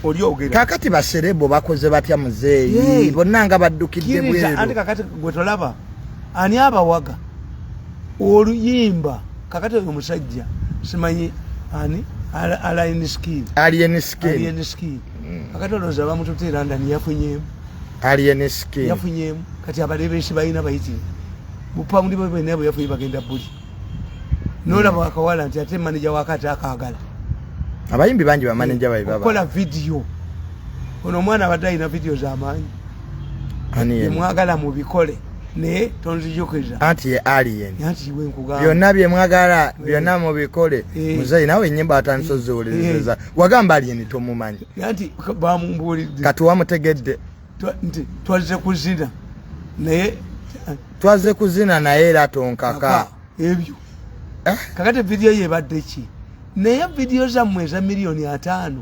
Oliogera kakati baserebo bakoze batya muzeeyi bonna nga baddukidde bweru andi kakati gwe tolaba ani abawaga oluyimba kakati oyo musajja simanyi ani alien skin kakati olowooza bamututte London yafunyemu alien skin yafunyemu kati abalebesi balina bayiti bupawundi bwebwene bwe yafunye bagenda buli nolaba wakawala nti ate manager wakati akaagala abayimbi bangi ba manager bayi baba kola video ono mwana abadde alina video z'amaanyi mwagala mu bikole ne tonzijukiriza anti ye alien anti iwe nkugamba byonna bye mwagala byonna mu bikole muzeeyi nawe ennyimba atandise ziwuliriza wagamba alien tomumanyi anti bamumbulidde kati wamutegedde twaze kuzina naye twaze kuzina naye era tonkaka ebyo kakati video ye ebadde ki naye video zammwe eza milioni 5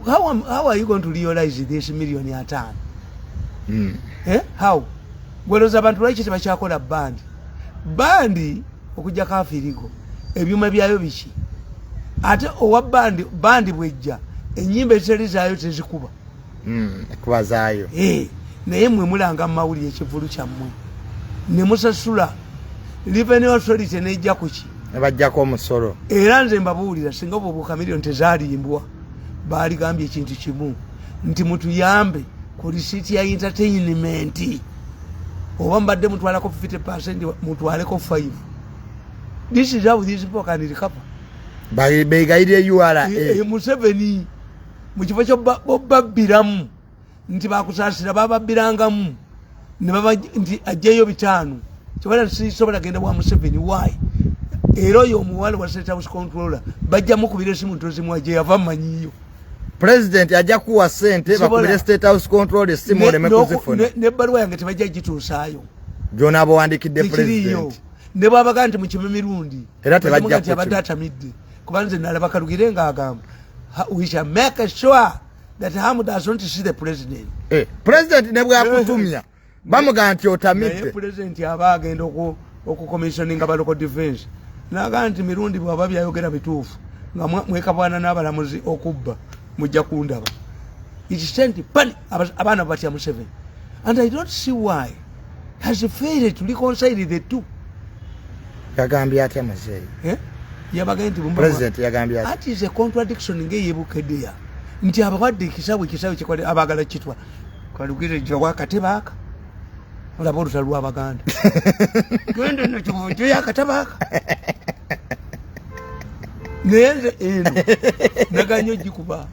how are you going to realize this milioni 5 how gweloza abantu lwaki tebakyakola bandi okujja kafirigo ebyuma byayo biki ate owa bandi bwejja enyimba ezitali zaayo tezikuba kuba zaayo naye mwe mulanga mu mawulire ekivulu kyammwe ne musasula revenue authority nejja kuki nebajjako omusolo era nze mbabuulira singa obubuuka miliyoni tezaalimbwa baaligambye ekintu kimu nti mutuyambe ku risiiti ya entertainment oba mbadde mutwalako 50% mutwaleko 5. This is how these people can recover. Begayire URA Museveni mu kifo kyo babbiramu nti bakusaasira bababbirangamu ne baba nti ajjayo 5 kibala sisobola genda bwa Museveni why era oyo omuwala wa State House Controller bajja mukubira esimu ntozi mwaje yava manyiyo President ajja kuwa sente bakubira State House Control esimu oleme kuzifuna ne baluwa yange tebajja gituusaayo Jona abo wandikidde President ne baba nti mu kime mirundi era tebajja abadatamidde kubanze nalaba kalugire nga agamba we shall make sure that Hamu does not see the president. President ne bwa kutumya bamuga nti otamidde president aba agenda okucommissioning aba local defense naga nti mirundi bwaba byayogera bituufu nga mwekabwana n'abalamuzi okubba mujja kundaba it sent panic abana batya Museveni and I don't see why has failed to reconcile the two. Yagambye atya muzeeyi yabaga nti president yagambye atya that is a contradiction ngeyebukeddeya nti abawadde ekisawe kikwale abagala kitwa kalugire jwa kateba aka olaba olutalwa abaganda gende nakyo yakatabaka nenze eno naganyo jikuba